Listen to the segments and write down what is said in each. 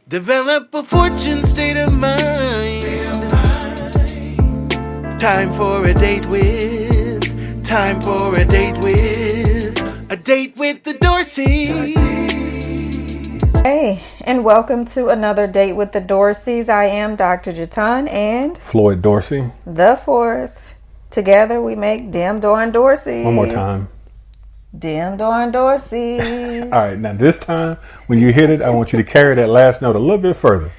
Develop a fortune state of mind. Time for a date with. Time for a date with. A date with the Dorseys. Hey, and welcome to another Date with the Dorseys. I am Dr. Jatan and Floyd Dorsey. the fourth. Together we make Dim Dorn Dorseys. One more time. Dim Dorn Dorseys. All right, now this time when you hit it, I want you to carry that last note a little bit further.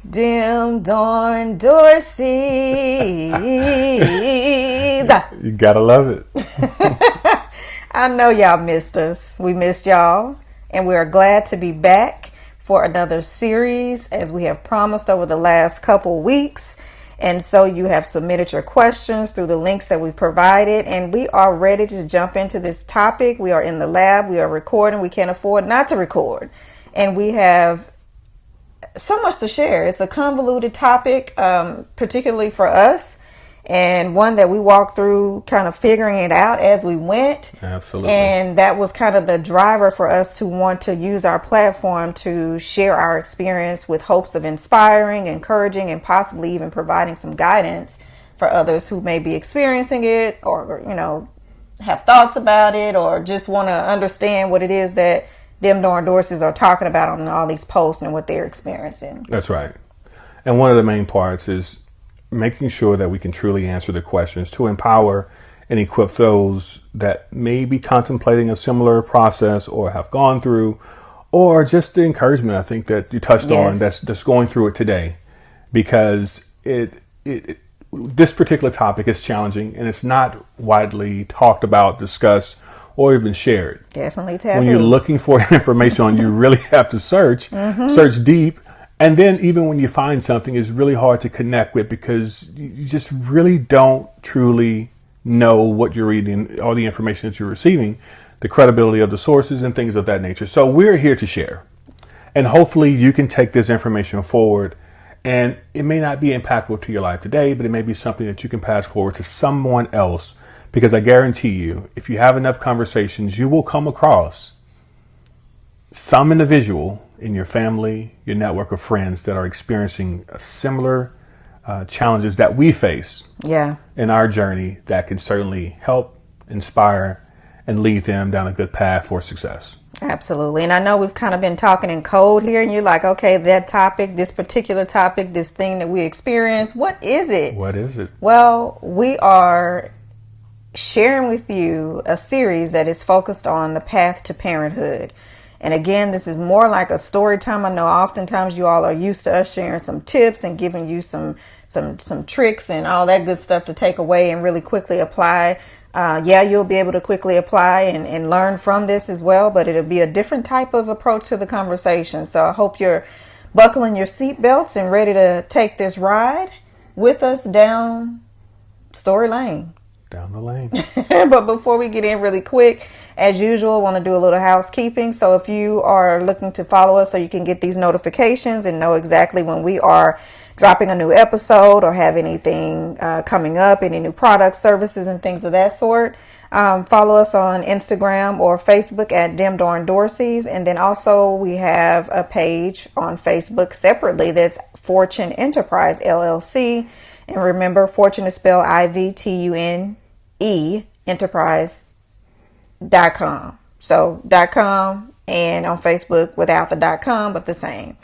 Dim Dorn Dorseys. You gotta love it. I know y'all missed us. We missed y'all, and we are glad to be back for another series as we have promised over the last couple weeks. And so you have submitted your questions through the links that we provided, and we are ready to jump into this topic. We are in the lab, we are recording, we can't afford not to record, and we have so much to share. It's a convoluted topic, particularly for us, and one that we walked through kind of figuring it out as we went. Absolutely. And that was kind of the driver for us to want to use our platform to share our experience with hopes of inspiring, encouraging, and possibly even providing some guidance for others who may be experiencing it or, you know, have thoughts about it or just want to understand what it is that them Dorn Dorseys are talking about on all these posts and what they're experiencing. That's right. And one of the main parts is making sure that we can truly answer the questions to empower and equip those that may be contemplating a similar process or have gone through, or just the encouragement I think that you touched on that's going through it today, because this particular topic is challenging and it's not widely talked about, discussed, or even shared. Definitely taboo. When you're looking for information on, you really have to search deep. And then even when you find something, it's really hard to connect with because you just really don't truly know what you're reading, all the information that you're receiving, the credibility of the sources and things of that nature. So we're here to share. And hopefully you can take this information forward, and it may not be impactful to your life today, but it may be something that you can pass forward to someone else, because I guarantee you, if you have enough conversations, you will come across some individual in your family, your network of friends that are experiencing similar challenges that we face in our journey that can certainly help, inspire, and lead them down a good path for success. Absolutely. And I know we've kind of been talking in code here, and you're like, okay, that topic, this particular topic, this thing that we experience, what is it? What is it? Well, we are sharing with you a series that is focused on the path to parenthood. And again, this is more like a story time. I know oftentimes you all are used to us sharing some tips and giving you some tricks and all that good stuff to take away and really quickly apply. You'll be able to quickly apply and learn from this as well, but it'll be a different type of approach to the conversation. So I hope you're buckling your seatbelts and ready to take this ride with us down story lane. Down the lane. But before we get in really quick, as usual, I want to do a little housekeeping. So if you are looking to follow us so you can get these notifications and know exactly when we are dropping a new episode or have anything coming up, any new products, services, and things of that sort, follow us on Instagram or Facebook at Dim Dorn Dorseys. And then also we have a page on Facebook separately that's Fortune Enterprise LLC. And remember, Fortune is spelled IVTUNE, enterprise.com. So .com, and on Facebook without the .com, but the same.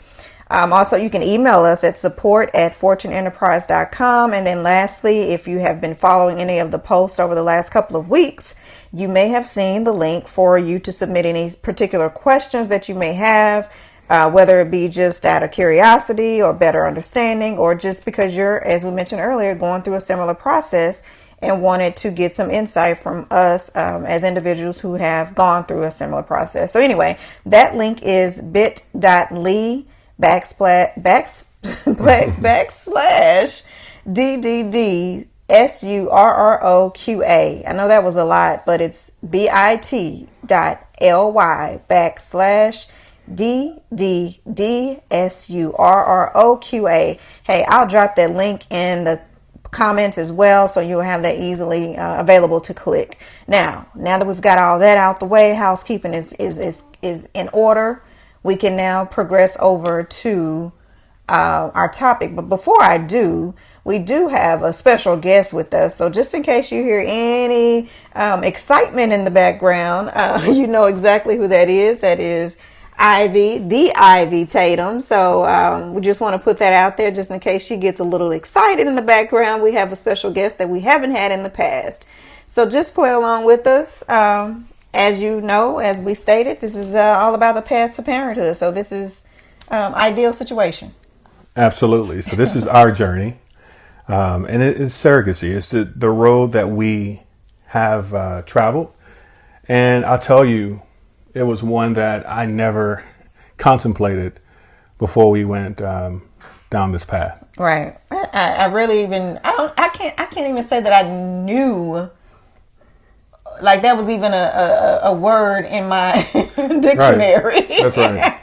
Also, you can email us at support@fortuneenterprise.com. And then lastly, if you have been following any of the posts over the last couple of weeks, you may have seen the link for you to submit any particular questions that you may have, whether it be just out of curiosity or better understanding, or just because you're, as we mentioned earlier, going through a similar process and wanted to get some insight from us as individuals who have gone through a similar process. So anyway, that link is bit.ly backslash DDDSURROQA. I know that was a lot, but it's bit.ly backslash DDDSURROQA. Hey, I'll drop that link in the comments as well, so you'll have that easily available to click. Now that we've got all that out the way, housekeeping is in order. We can now progress over to our topic. But before I do, we do have a special guest with us. So just in case you hear any excitement in the background, you know exactly who that is. That is Ivy, the Ivy Tatum. So we just want to put that out there just in case she gets a little excited in the background. We have a special guest that we haven't had in the past. So just play along with us. As you know, as we stated, this is all about the path to parenthood. So this is ideal situation. Absolutely. So this is our journey. And it is surrogacy. It's the road that we have traveled. And I'll tell you, it was one that I never contemplated before we went down this path. Right. I really I can't even say that I knew like that was even a word in my dictionary. Right. That's right.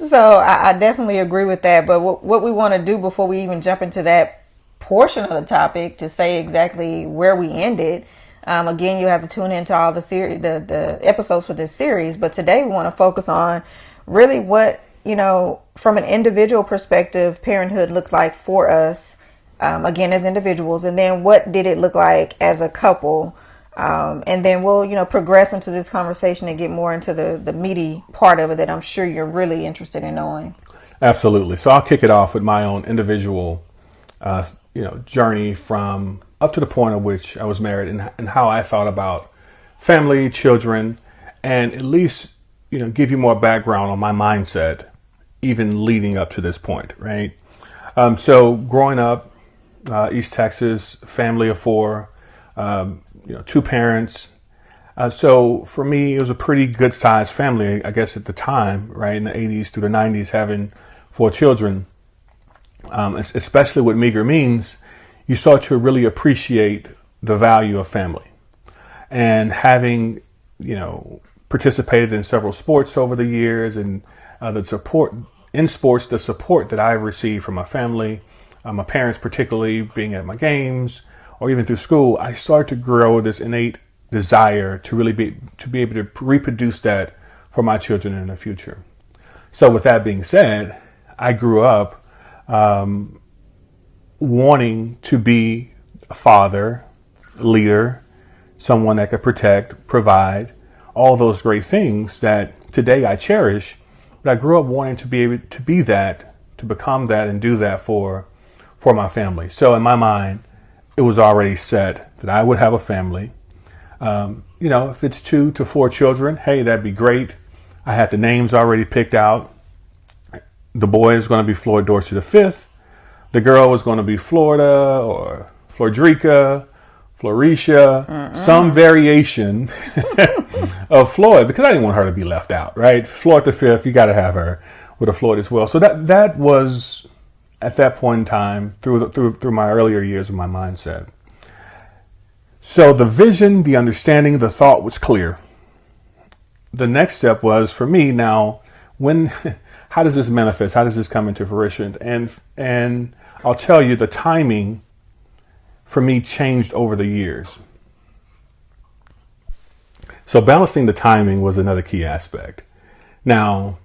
So I definitely agree with that. But what we want to do before we even jump into that portion of the topic to say exactly where we ended. Again, you have to tune into all the series, the episodes for this series. But today we want to focus on really what, from an individual perspective, parenthood looks like for us, again, as individuals. And then what did it look like as a couple? And then we'll, progress into this conversation and get more into the meaty part of it that I'm sure you're really interested in knowing. Absolutely. So I'll kick it off with my own individual, journey from up to the point at which I was married and how I thought about family, children, and at least, give you more background on my mindset, even leading up to this point, right? So growing up, East Texas, family of four, two parents. So for me, it was a pretty good sized family, I guess, at the time, right? In the 80s through the 90s, having four children, especially with meager means, you start to really appreciate the value of family. And having, participated in several sports over the years and the support in sports, the support that I've received from my family, my parents particularly being at my games, or even through school, I started to grow this innate desire to really be able to reproduce that for my children in the future. So with that being said, I grew up wanting to be a father, leader, someone that could protect, provide, all those great things that today I cherish. But I grew up wanting to be able to be that, to become that and do that for my family. So in my mind, it was already set that I would have a family. If it's 2 to 4 children, hey, that'd be great. I had the names already picked out. The boy is going to be Floyd Dorsey V. The girl was going to be Florida or Flordrica, Florisha, some variation of Floyd, because I didn't want her to be left out, right? Floyd V, you got to have her with a Floyd as well. So that was at that point in time through my earlier years of my mindset. So the vision, the understanding, the thought was clear. The next step was for me now, how does this manifest? How does this come into fruition? And I'll tell you, the timing for me changed over the years. So balancing the timing was another key aspect. Now,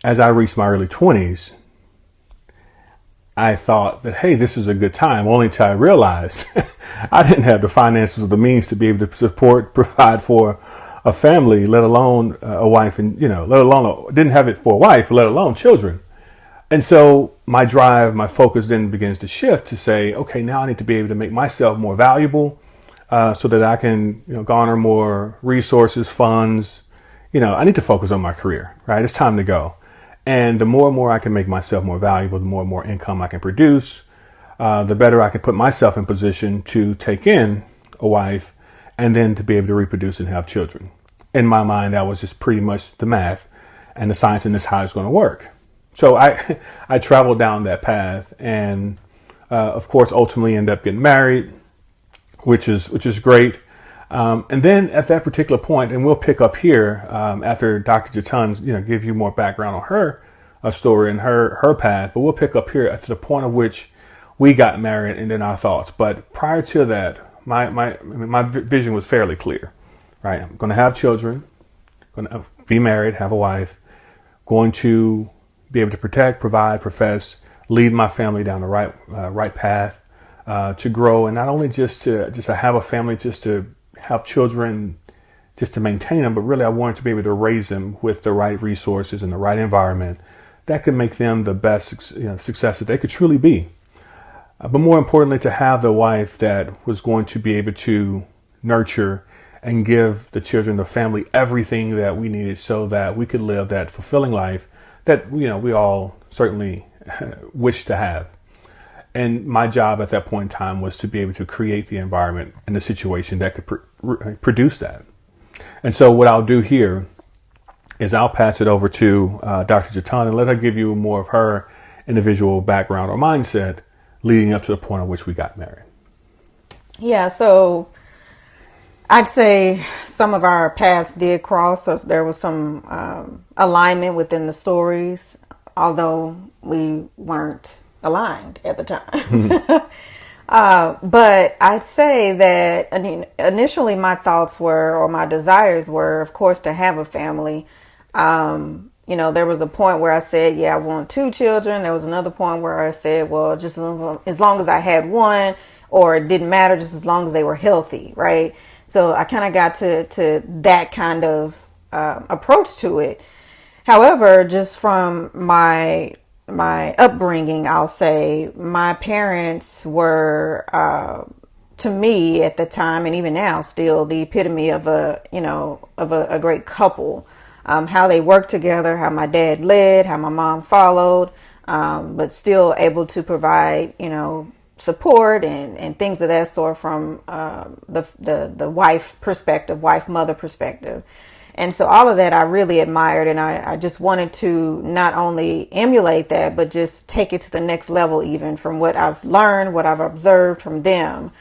as I reached my early 20s, I thought that, hey, this is a good time, only until I realized I didn't have the finances or the means to be able to provide for a family, let alone a wife, and, didn't have it for a wife, let alone children. And so my drive, my focus then begins to shift to say, okay, now I need to be able to make myself more valuable so that I can, garner more resources, funds. I need to focus on my career, right? It's time to go. And the more and more I can make myself more valuable, the more and more income I can produce, the better I can put myself in position to take in a wife and then to be able to reproduce and have children. In my mind, that was just pretty much the math and the science, and this how it's going to work. So I traveled down that path and, of course, ultimately end up getting married, which is great. And then at that particular point, and we'll pick up here after Dr. Jatun's, give you more background on her story and her path. But we'll pick up here at the point of which we got married and then our thoughts. But prior to that, my vision was fairly clear, right? I'm going to have children, going to be married, have a wife, going to be able to protect, provide, profess, lead my family down the right path, to grow, and not only just to have a family, just to have children, just to maintain them, but really I wanted to be able to raise them with the right resources and the right environment that could make them the best success that they could truly be. But more importantly, to have the wife that was going to be able to nurture and give the children, the family, everything that we needed so that we could live that fulfilling life that, we all certainly wish to have. And my job at that point in time was to be able to create the environment and the situation that could produce that. And so what I'll do here is I'll pass it over to Dr. Jatan and let her give you more of her individual background or mindset leading up to the point at which we got married. Yeah, so I'd say some of our paths did cross. So there was some alignment within the stories, although we weren't aligned at the time. But I'd say that initially my thoughts were, or my desires were, of course, to have a family. There was a point where I said, I want 2 children. There was another point where I said, well, just as long as I had one, or it didn't matter, just as long as they were healthy, right? So I kind of got to that kind of approach to it. However, just from my upbringing, I'll say my parents were, to me at the time, and even now still, the epitome of a great couple. How they worked together, how my dad led, how my mom followed, but still able to provide, support and things of that sort from the wife mother perspective. And so all of that I really admired, and I just wanted to not only emulate that, but just take it to the next level, even from what I've learned, what I've observed from them.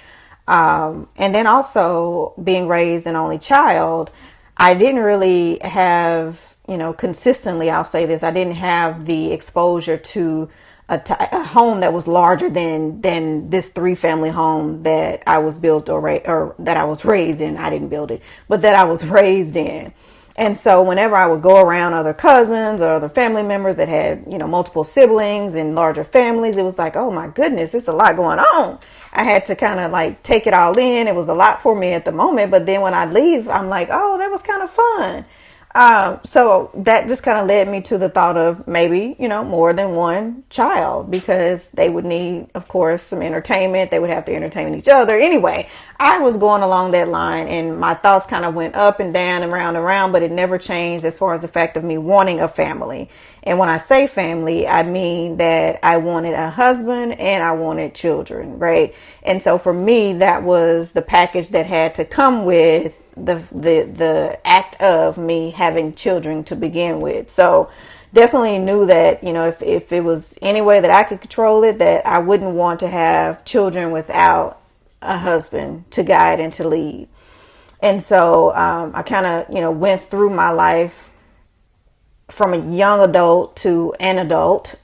And then also being raised an only child, I didn't really have, consistently, I'll say this, I didn't have the exposure to a home that was larger than this 3-family home that I was built or that I was raised in. I didn't build it, but that I was raised in. And so whenever I would go around other cousins or other family members that had, multiple siblings and larger families, it was like, oh my goodness, there's a lot going on. I had to kind of take it all in. It was a lot for me at the moment. But then when I leave, I'm like, oh, that was kind of fun. So that just kind of led me to the thought of maybe, more than one child, because they would need, of course, some entertainment. They would have to entertain each other. Anyway, I was going along that line, and my thoughts kind of went up and down and round, but it never changed as far as the fact of me wanting a family. And when I say family, I mean that I wanted a husband and I wanted children, right? And so for me, that was the package that had to come with the act of me having children to begin with. So definitely knew that, if it was any way that I could control it, that I wouldn't want to have children without a husband to guide and to lead. And so I kind of, went through my life from a young adult to an adult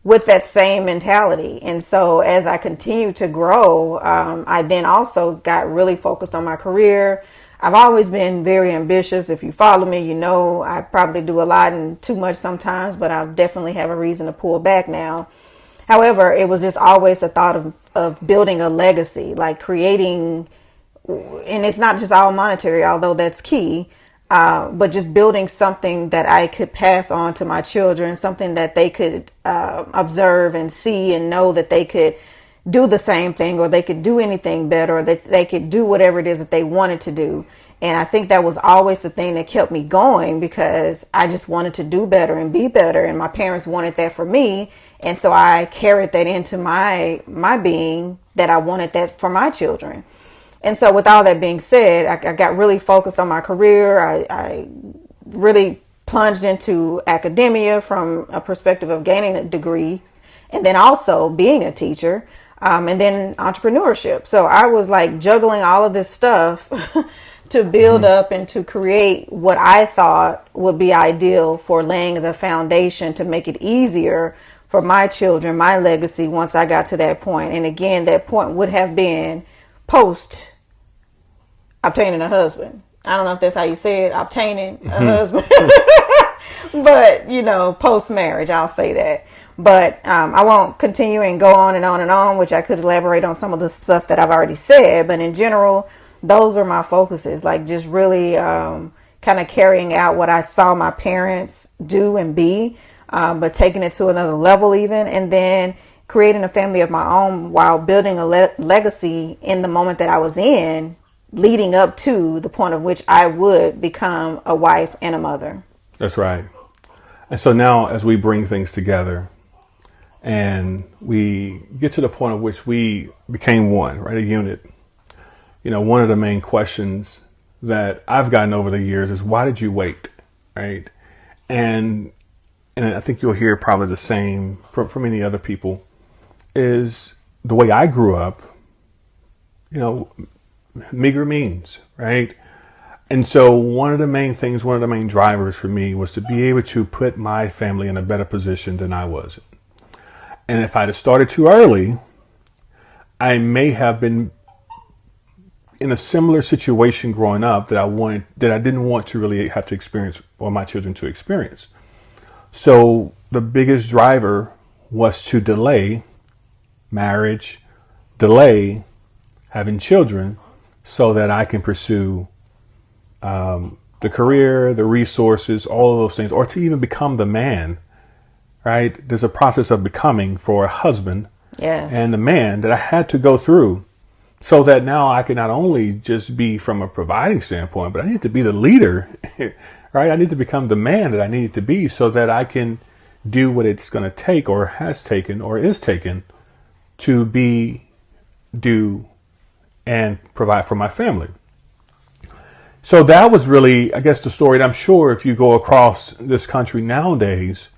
with that same mentality. And so as I continued to grow, I then also got really focused on my career. I've always been very ambitious. If you follow me, I probably do a lot and too much sometimes, but I definitely have a reason to pull back now. However, it was just always a thought of building a legacy, like creating, and it's not just all monetary, although that's key, but just building something that I could pass on to my children, something that they could observe and see and know that they could do the same thing, or they could do anything better, or that they could do whatever it is that they wanted to do. And I think that was always the thing that kept me going, because I just wanted to do better and be better. And my parents wanted that for me. And so I carried that into my being, that I wanted that for my children. And so with all that being said, I got really focused on my career. I really plunged into academia from a perspective of gaining a degree, and then also being a teacher, and then entrepreneurship. So I was juggling all of this stuff to build up and to create what I thought would be ideal for laying the foundation to make it easier for my children, my legacy, once I got to that point. And again, that point would have been post obtaining a husband. I don't know if that's how you say it, obtaining a husband. But, you know, post-marriage, I'll say that. But I won't continue and go on and on and on, which I could elaborate on some of the stuff that I've already said. But in general, those are my focuses, like just really kind of carrying out what I saw my parents do and be, but taking it to another level even, and then creating a family of my own while building a legacy in the moment that I was in, leading up to the point of which I would become a wife and a mother. That's right. And so now as we bring things together and we get to the point of which we became one, right, a unit, you know, one of the main questions that I've gotten over the years is, why did you wait, right? And I think you'll hear probably the same from many other people, is the way I grew up, you know, meager means, right? And so one of the main things, one of the main drivers for me was to be able to put my family in a better position than I was. And if I'd have started too early, I may have been in a similar situation growing up that I didn't want to really have to experience, or my children to experience. So the biggest driver was to delay marriage, delay having children, so that I can pursue the career, the resources, all of those things, or to even become the man, right? There's a process of becoming for a husband and the man that I had to go through, so that now I can not only just be from a providing standpoint, but I need to be the leader, right? I need to become the man that I need to be, so that I can do what it's going to take, or has taken, or is taken, to do and provide for my family. So that was really, I guess, the story. And I'm sure if you go across this country nowadays,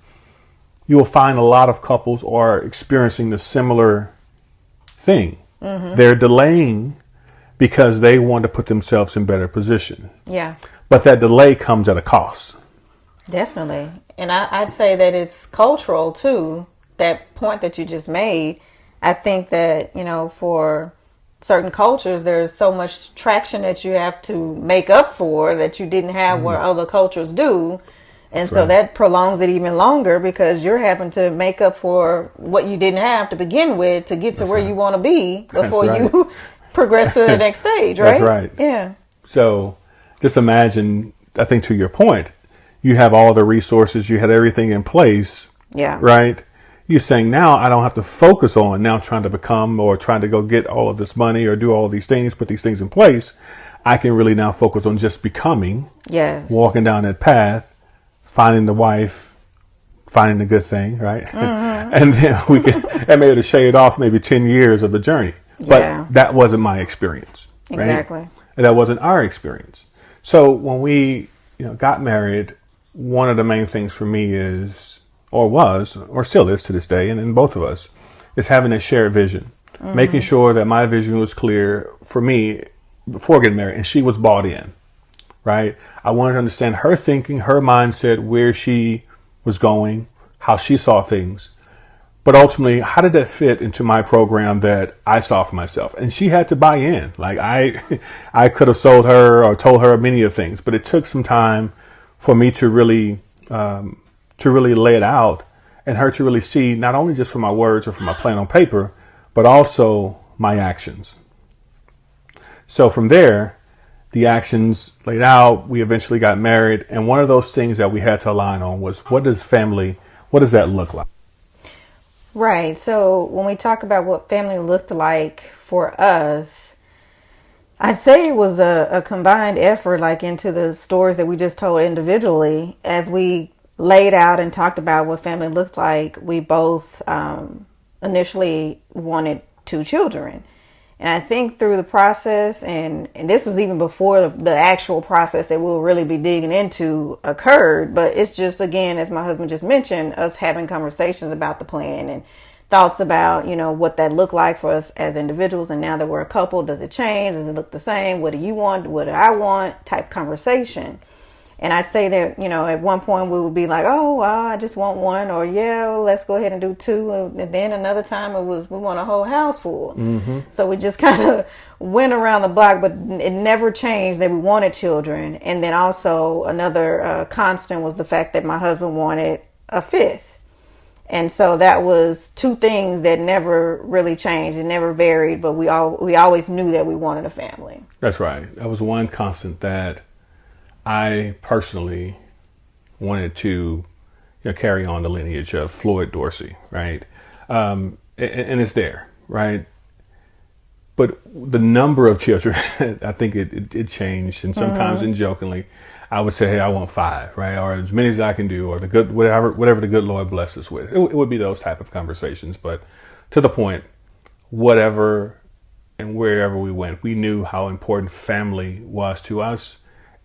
you will find a lot of couples are experiencing the similar thing. Mm-hmm. They're delaying because they want to put themselves in better position. Yeah. But that delay comes at a cost. Definitely. And I'd say that it's cultural too. That point that you just made, I think that, you know, for certain cultures, there's so much traction that you have to make up for that you didn't have where other cultures do. And so that prolongs it even longer, because you're having to make up for what you didn't have to begin with to get to where you want to be before you progress to the next stage, right? That's right. Yeah. So just imagine, I think to your point, you have all the resources, you had everything in place. Yeah. Right? You're saying now I don't have to focus on now trying to become, or trying to go get all of this money or do all these things, put these things in place. I can really now focus on just becoming, walking down that path, finding the wife, finding the good thing, right? Mm-hmm. And then we can, and maybe to shade off maybe 10 years of the journey. But that wasn't my experience. Exactly. Right? And that wasn't our experience. So when we, you know, got married, one of the main things for me is, or was, or still is to this day, and in both of us, is having a shared vision. Mm-hmm. Making sure that my vision was clear for me before getting married, and she was bought in, right? I wanted to understand her thinking, her mindset, where she was going, how she saw things. But ultimately, how did that fit into my program that I saw for myself? And she had to buy in. Like I could have sold her or told her many of things, but it took some time for me to really lay it out, and her to really see, not only just from my words or from my plan on paper, but also my actions. So from there, the actions laid out, we eventually got married. And one of those things that we had to align on was, what does that look like? Right. So when we talk about what family looked like for us, I'd say it was a combined effort, like into the stories that we just told individually. As we laid out and talked about what family looked like, we both initially wanted 2 children. And I think through the process, and this was even before the actual process that we'll really be digging into occurred, but it's just, again, as my husband just mentioned, us having conversations about the plan and thoughts about, you know, what that looked like for us as individuals. And now that we're a couple, does it change? Does it look the same? What do you want? What do I want? Type conversation. And I say that, at one point we would be like, oh, well, I just want one, or yeah, well, let's go ahead and do two. And then another time it was, we want a whole house full. So we just kind of went around the block, but it never changed that we wanted children. And then also another constant was the fact that my husband wanted a fifth. And so that was two things that never really changed. It never varied, but we always knew that we wanted a family. That's right. That was one constant that I personally wanted to carry on the lineage of Floyd Dorsey, right? And it's there, right? But the number of children, I think it changed. And sometimes, and jokingly, I would say, hey, I want 5, right? Or as many as I can do, or the good, whatever the good Lord bless us with. It would be those type of conversations. But to the point, whatever and wherever we went, we knew how important family was to us.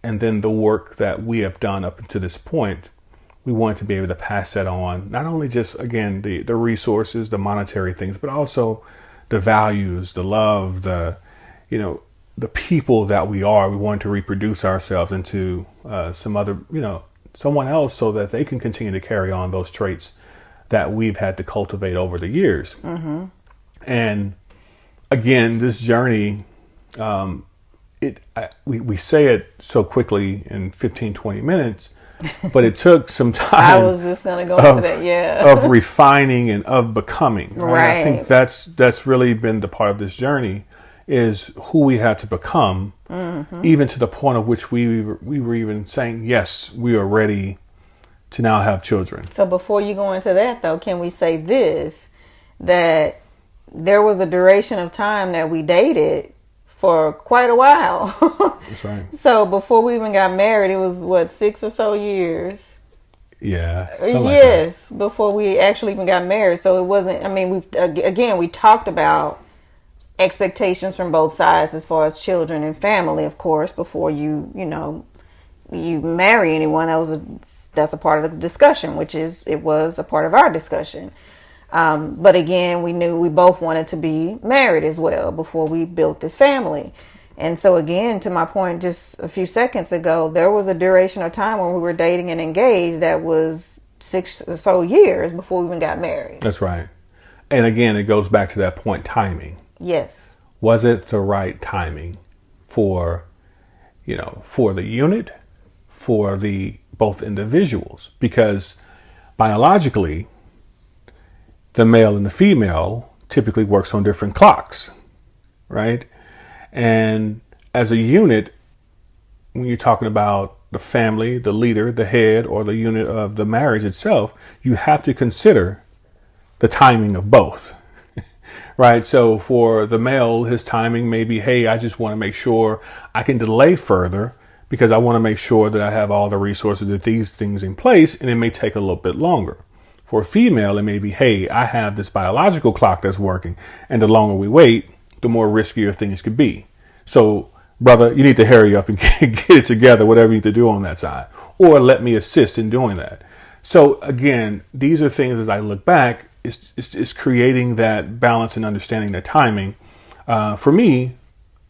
And then the work that we have done up to this point, we want to be able to pass that on. Not only just, again, the resources, the monetary things, but also the values, the love, the people that we are. We want to reproduce ourselves into someone else so that they can continue to carry on those traits that we've had to cultivate over the years. And again, this journey, we say it so quickly in 15, 20 minutes, but it took some time. I was just going to go into that, yeah. Of refining and of becoming. Right? I think that's really been the part of this journey, is who we had to become, even to the point of which we were even saying, yes, we are ready to now have children. So before you go into that, though, can we say this, that there was a duration of time that we dated for quite a while. That's right. So before we even got married, it was 6 or so years. Yeah. Yes, like before we actually even got married. So it wasn't. I mean, we talked about expectations from both sides as far as children and family, of course, before you marry anyone. That's a part of the discussion, it was a part of our discussion. But again, we knew we both wanted to be married as well before we built this family. And so again, to my point just a few seconds ago, there was a duration of time when we were dating and engaged that was 6 or so years before we even got married. That's right. And again, it goes back to that point, timing. Yes. Was it the right timing for the unit, for both individuals? Because biologically, the male and the female typically works on different clocks, right? And as a unit, when you're talking about the family, the leader, the head, or the unit of the marriage itself, you have to consider the timing of both, right? So for the male, his timing may be, hey, I just want to make sure I can delay further because I want to make sure that I have all the resources of these things in place, and it may take a little bit longer. For a female, it may be, hey, I have this biological clock that's working, and the longer we wait, the more riskier things could be. So, brother, you need to hurry up and get it together, whatever you need to do on that side, or let me assist in doing that. So, again, these are things as I look back, it's creating that balance and understanding that timing. For me,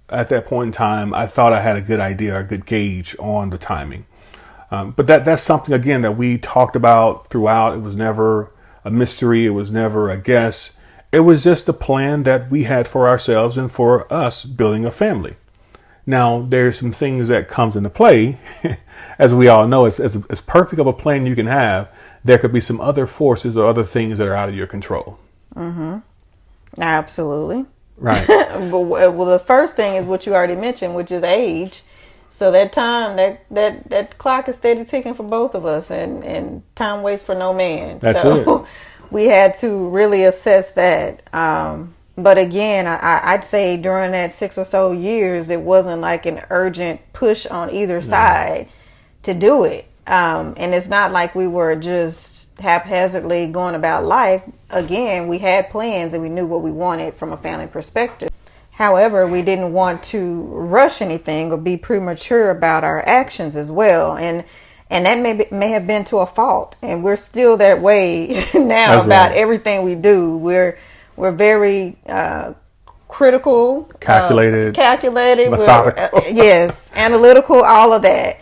at that point in time, I thought I had a good idea, a good gauge on the timing. But that's something, again, that we talked about throughout. It was never a mystery. It was never a guess. It was just a plan that we had for ourselves and for us building a family. Now, there's some things that comes into play. As we all know, as perfect of a plan you can have, there could be some other forces or other things that are out of your control. Absolutely. Right. Well, the first thing is what you already mentioned, which is age. So that time, that clock is steady ticking for both of us, and time waits for no man. That's so it. We had to really assess that. But again, I'd say during that 6 or so years, it wasn't like an urgent push on either side to do it. And it's not like we were just haphazardly going about life. Again, we had plans and we knew what we wanted from a family perspective. However, we didn't want to rush anything or be premature about our actions as well. And that may have been to a fault. And we're still that way now about everything we do. We're very calculated, methodical. Yes, analytical, all of that.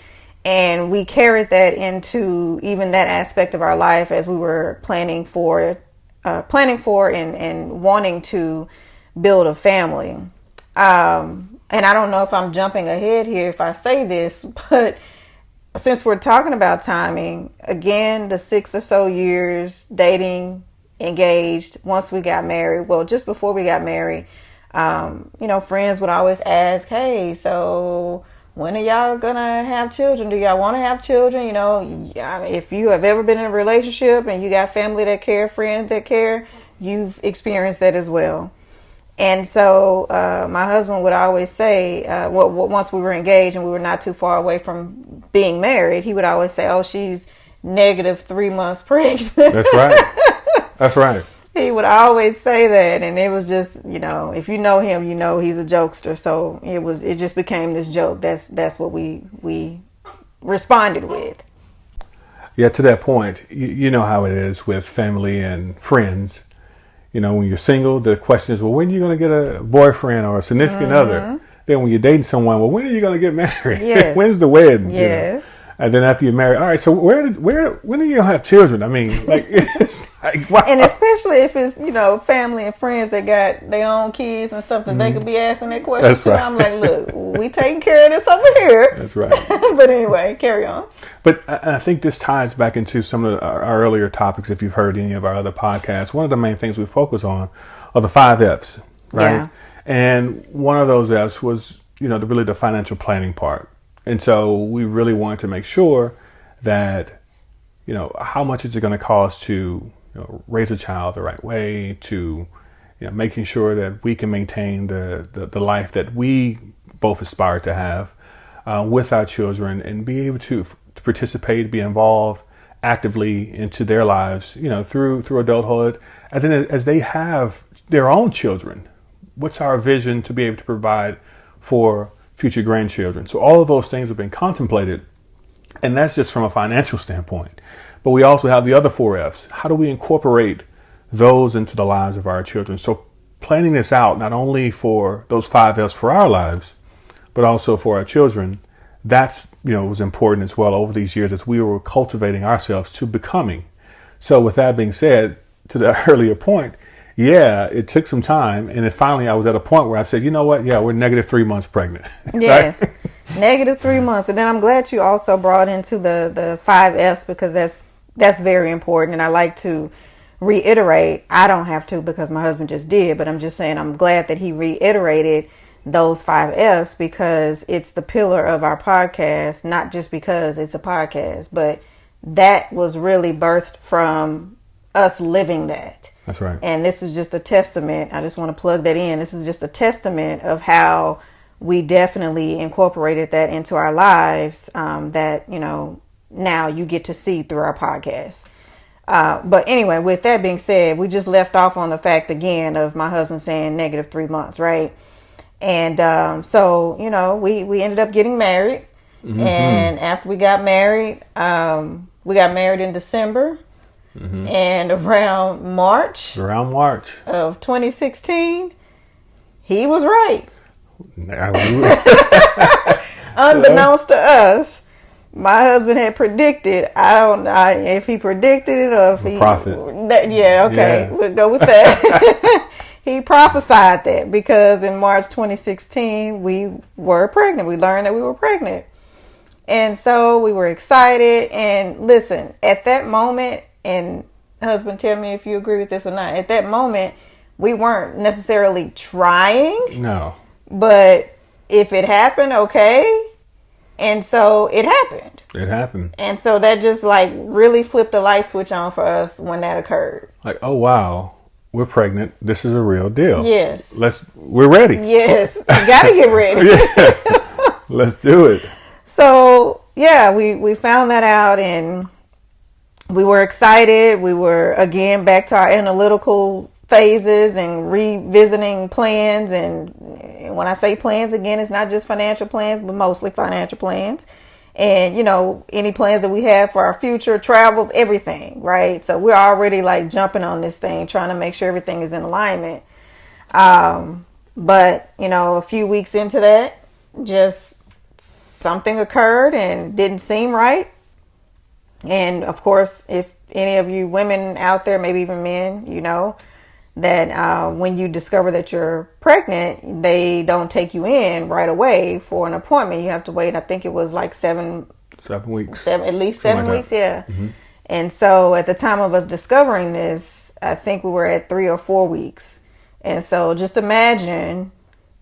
And we carried that into even that aspect of our life as we were planning for and wanting to build a family. And I don't know if I'm jumping ahead here if I say this, but since we're talking about timing, again, the 6 or so years dating, engaged, once we got married, well, just before we got married, friends would always ask, hey, so when are y'all gonna have children? Do y'all want to have children? If you have ever been in a relationship and you got family that care, friends that care, you've experienced that as well. And so my husband would always say, once we were engaged and we were not too far away from being married, he would always say, oh, she's negative 3 months pregnant. That's right. That's right. He would always say that. And it was just, if you know him, he's a jokester. So it just became this joke. That's what we responded with. Yeah, to that point, you know how it is with family and friends. When you're single, the question is, well, when are you going to get a boyfriend or a significant other? Then when you're dating someone, well, when are you going to get married? Yes. When's the wedding? Yes. And then after you're married, all right, so when are you going to have children? I mean, it's like, wow. And especially if it's, family and friends that got their own kids and stuff that they could be asking that question That's to. right. I'm like, look, we taking care of this over here. That's right. But anyway, carry on. But I think this ties back into some of our earlier topics. If you've heard any of our other podcasts, one of the main things we focus on are the 5 F's, right? Yeah. And one of those F's was, really the financial planning part. And so we really wanted to make sure that, how much is it going to cost to raise a child the right way, to making sure that we can maintain the life that we both aspire to have with our children, and be able to participate, be involved actively into their lives, through adulthood. And then as they have their own children, what's our vision to be able to provide for future grandchildren? So all of those things have been contemplated, and that's just from a financial standpoint. But we also have the other 4 F's. How do we incorporate those into the lives of our children? So planning this out, not only for those 5 F's for our lives, but also for our children, that's, was important as well over these years as we were cultivating ourselves to becoming. So with that being said, to the earlier point, yeah, it took some time. And then finally I was at a point where I said, you know what? Yeah, we're negative 3 months pregnant. Yes. Negative 3 months. And then I'm glad you also brought into the 5 F's, because that's very important. And I like to reiterate, I don't have to because my husband just did, but I'm just saying I'm glad that he reiterated those 5 F's, because it's the pillar of our podcast, not just because it's a podcast, but that was really birthed from us living that. That's right. And this is just a testament. I just want to plug that in. This is just a testament of how we definitely incorporated that into our lives, that, now you get to see through our podcast. But anyway, with that being said, we just left off on the fact again of my husband saying negative 3 months, right? And so, we ended up getting married. Mm-hmm. And after we got married in December. Mm-hmm. And around March of 2016, he was right. Unbeknownst to us, my husband had predicted. I don't know if he predicted it or if he. Prophet. We'll go with that. He prophesied that, because in March 2016 we were pregnant. We learned that we were pregnant, and so we were excited. And listen, at that moment. And husband, tell me if you agree with this or not. At that moment, we weren't necessarily trying. No. But if it happened, okay. And so it happened. It happened. And so that just really flipped the light switch on for us when that occurred. Like, oh, wow, we're pregnant. This is a real deal. Yes. We're ready. Yes. You got to get ready. Yeah. Let's do it. So, yeah, we found that out, and we were excited. We were, again, back to our analytical phases and revisiting plans. And when I say plans, again, it's not just financial plans, but mostly financial plans. And, any plans that we have for our future, travels, everything, right? So we're already jumping on this thing, trying to make sure everything is in alignment. But, a few weeks into that, just something occurred and didn't seem right. And of course, if any of you women out there, maybe even men, you know, that when you discover that you're pregnant, they don't take you in right away for an appointment. You have to wait. I think it was like 7 weeks. at least 7 like weeks. Yeah. Mm-hmm. And so at the time of us discovering this, I think we were at 3 or 4 weeks. And so just imagine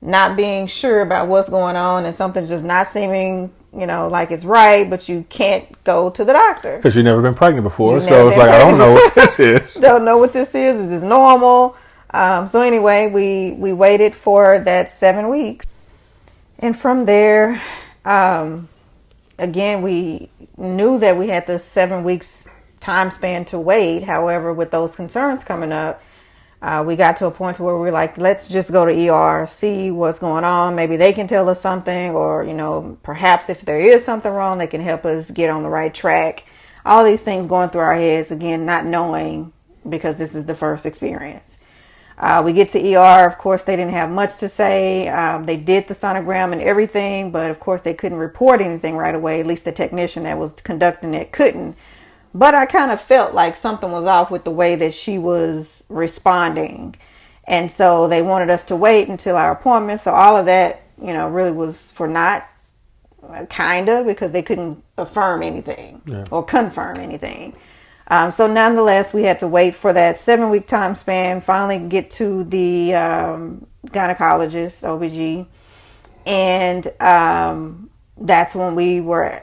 not being sure about what's going on and something's just not seeming, you know, like it's right, but you can't go to the doctor. Because you've never been pregnant before. So it's like, I don't know what this is. Don't know what this is. Is this normal? So anyway, we waited for that 7 weeks. And from there, again, we knew that we had the 7 weeks time span to wait. However, with those concerns coming up, we got to a point where we were like, let's just go to ER, see what's going on. Maybe they can tell us something, or, you know, perhaps if there is something wrong, they can help us get on the right track. All these things going through our heads, again, not knowing, because this is the first experience. We get to ER. Of course, they didn't have much to say. They did the sonogram and everything, but of course they couldn't report anything right away. At least the technician that was conducting it couldn't. But I kind of felt like something was off with the way that she was responding. And so they wanted us to wait until our appointment. So all of that, you know, really was for naught, kind of, because they couldn't affirm anything or confirm anything. So nonetheless, we had to wait for that 7 week time span, finally get to the gynecologist, OBG. And that's when we were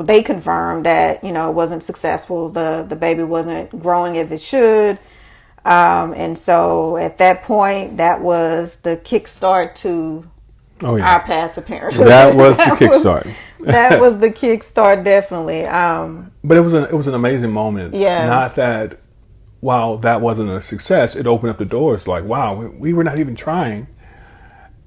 they confirmed that, you know, it wasn't successful. The baby wasn't growing as it should. And so at that point, that was the kickstart to our path to parenthood. That was the kickstart. That was the kickstart, definitely. But it was an amazing moment. Yeah. Not that, while that wasn't a success, it opened up the doors. Like, wow, we were not even trying.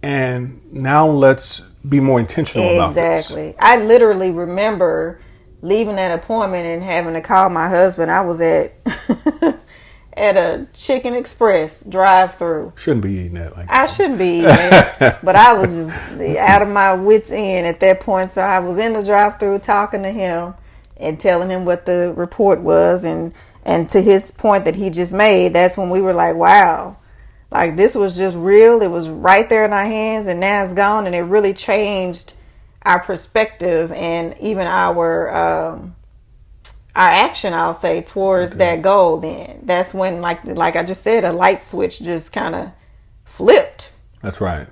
And now let's be more intentional about this. Exactly. I literally remember leaving that appointment and having to call my husband. I was at at a Chicken Express drive-through. Shouldn't be eating that. I shouldn't be eating it, but I was just out of my wits' end at that point. So I was in the drive-through talking to him and telling him what the report was, and to his point that he just made, that's when we were like, wow. Like, this was just real. It was right there in our hands, and now it's gone. And it really changed our perspective and even our action, I'll say, towards that goal. Then that's when, like I just said, a light switch just kind of flipped. That's right.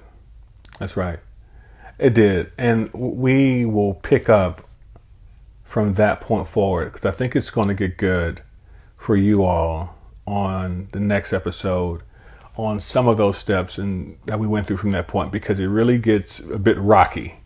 It did. And we will pick up from that point forward, because I think it's going to get good for you all on the next episode, on some of those steps and that we went through from that point, because it really gets a bit rocky.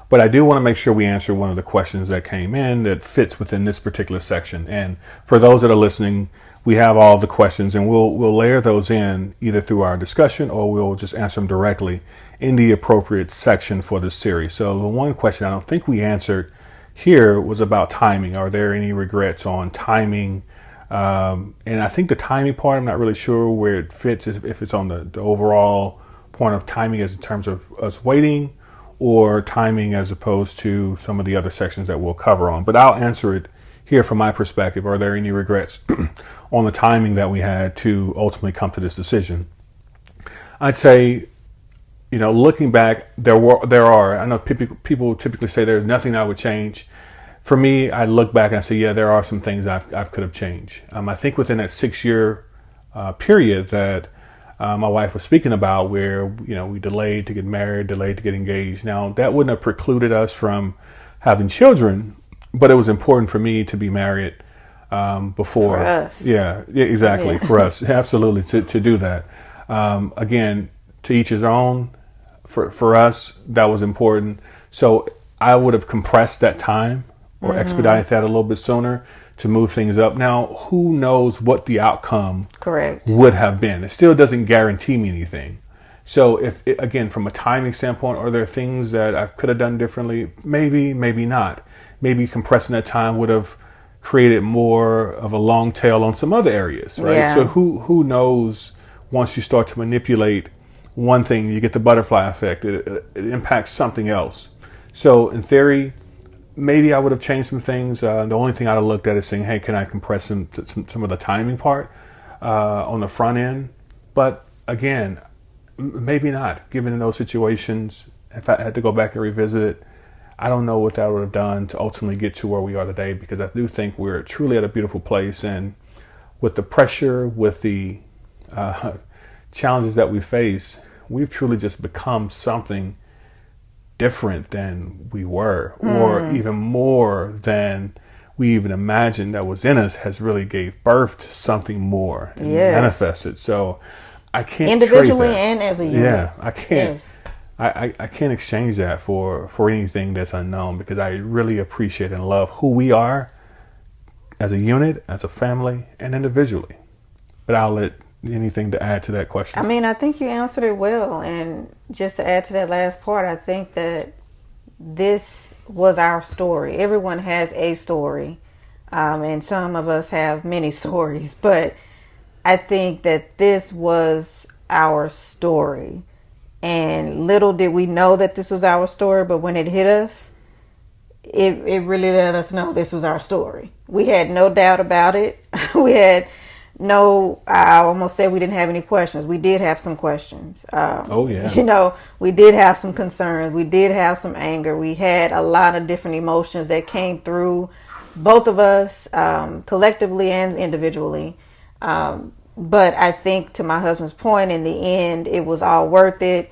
But I do want to make sure we answer one of the questions that came in that fits within this particular section. And for those that are listening, we have all the questions, and we'll layer those in either through our discussion, or we'll just answer them directly in the appropriate section for this series. So the one question I don't think we answered here was about timing. Are there any regrets on timing? And I think the timing part, I'm not really sure where it fits, if it's on the overall point of timing as in terms of us waiting, or timing as opposed to some of the other sections that we'll cover on. But I'll answer it here from my perspective. Are there any regrets on the timing that we had to ultimately come to this decision? I'd say, you know, looking back, there are, I know people typically say there's nothing I would change. For me, I look back and I say, yeah, there are some things I could have changed. I think within that 6-year period that my wife was speaking about, where, you know, we delayed to get married, delayed to get engaged. Now, that wouldn't have precluded us from having children, but it was important for me to be married before. For us. Yeah, exactly. Yeah. For us, absolutely, to do that. Again, to each his own. For us, that was important. So I would have compressed that time, or expedite that a little bit sooner to move things up. Now, who knows what the outcome would have been? It still doesn't guarantee me anything. So again, from a timing standpoint, are there things that I could have done differently? Maybe, maybe not. Maybe compressing that time would have created more of a long tail on some other areas, right? Yeah. So who knows, once you start to manipulate one thing, you get the butterfly effect. It impacts something else. So in theory, maybe I would have changed some things. The only thing I'd have looked at is saying, hey, can I compress some of the timing part on the front end? But again, maybe not. Given in those situations, if I had to go back and revisit it, I don't know what that would have done to ultimately get to where we are today, because I do think we're truly at a beautiful place. And with the pressure, with the challenges that we face, we've truly just become something different than we were, or even more than we even imagined that was in us, has really gave birth to something more and manifested. So I can't individually trade that. And as a unit. Yeah, I can't. Yes. I can't exchange that for anything that's unknown, because I really appreciate and love who we are as a unit, as a family, and individually. But I'll let anything to add to that question. I mean, I think you answered it well. And just to add to that last part, I think that this was our story. Everyone has a story, and some of us have many stories. But I think that this was our story. And little did we know that this was our story, but when it hit us, it really let us know this was our story. We had no doubt about it. We had I almost said we didn't have any questions. We did have some questions. We did have some concerns. We did have some anger. We had a lot of different emotions that came through both of us, collectively and individually. But I think, to my husband's point, in the end, it was all worth it.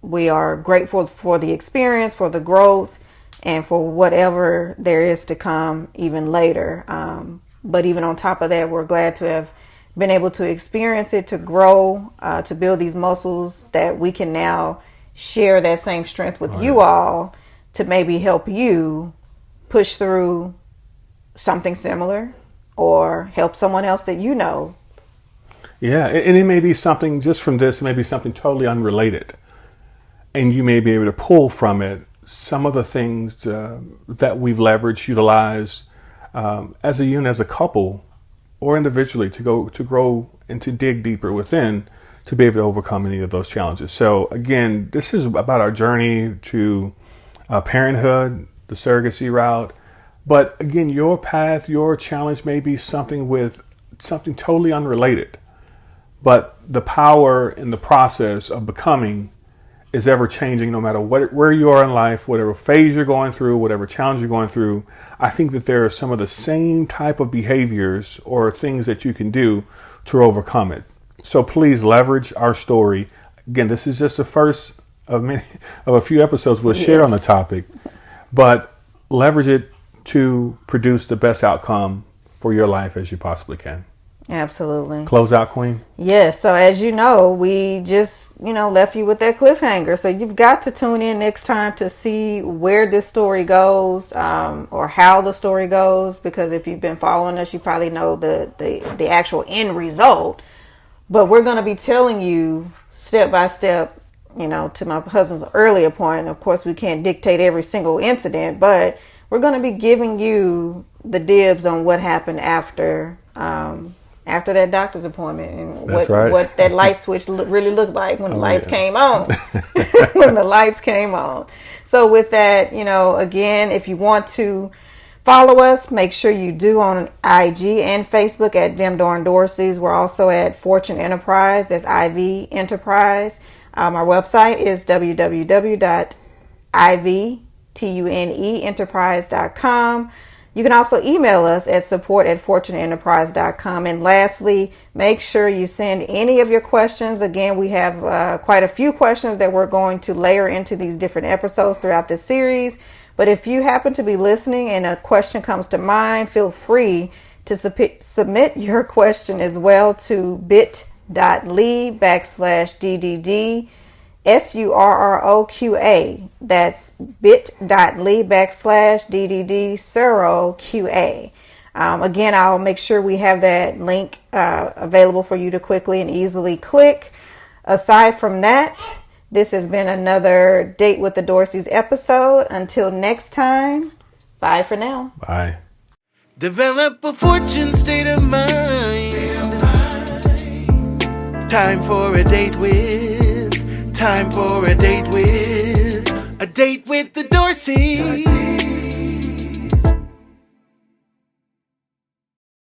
We are grateful for the experience, for the growth, and for whatever there is to come even later. But even on top of that, we're glad to have been able to experience it, to grow, to build these muscles that we can now share that same strength with you all, to maybe help you push through something similar, or help someone else that you know. Yeah, and it may be something just from this, maybe something totally unrelated. And you may be able to pull from it some of the things that we've leveraged, utilized as a unit, as a couple, or individually, to grow and to dig deeper within, to be able to overcome any of those challenges. So again, this is about our journey to parenthood, the surrogacy route. But again, your path, your challenge may be something totally unrelated. But the power in the process of becoming is ever changing, no matter where you are in life, whatever phase you're going through, whatever challenge you're going through. I think that there are some of the same type of behaviors or things that you can do to overcome it. So please leverage our story. Again, this is just the first of a few episodes we'll share on the topic, but leverage it to produce the best outcome for your life as you possibly can. Absolutely. Close out, Queen. Yes. So as you know, we just, left you with that cliffhanger. So you've got to tune in next time to see where this story goes, or how the story goes, because if you've been following us, you probably know the actual end result. But we're going to be telling you step by step, to my husband's earlier point. Of course, we can't dictate every single incident, but we're going to be giving you the dibs on what happened after that doctor's appointment, and what that light switch really looked like when the lights came on. When the lights came on. So with that, again, if you want to follow us, make sure you do on IG and Facebook at Them Darn Dorseys. We're also at Fortune Enterprise. That's IV Enterprise. Our website is www.ivtuneenterprise.com. You can also email us at support@fortuneenterprise.com. And lastly, make sure you send any of your questions. Again, we have quite a few questions that we're going to layer into these different episodes throughout this series. But if you happen to be listening and a question comes to mind, feel free to submit your question as well to bit.ly/DDD SURROQA. That's bit.ly/DDD SURROQA. Again, I'll make sure we have that link available for you to quickly and easily click. Aside from that, this has been another Date with the Dorseys episode. Until next time, bye for now. Bye. Develop a fortune state of mind. Time for a date with A date with the Dorseys.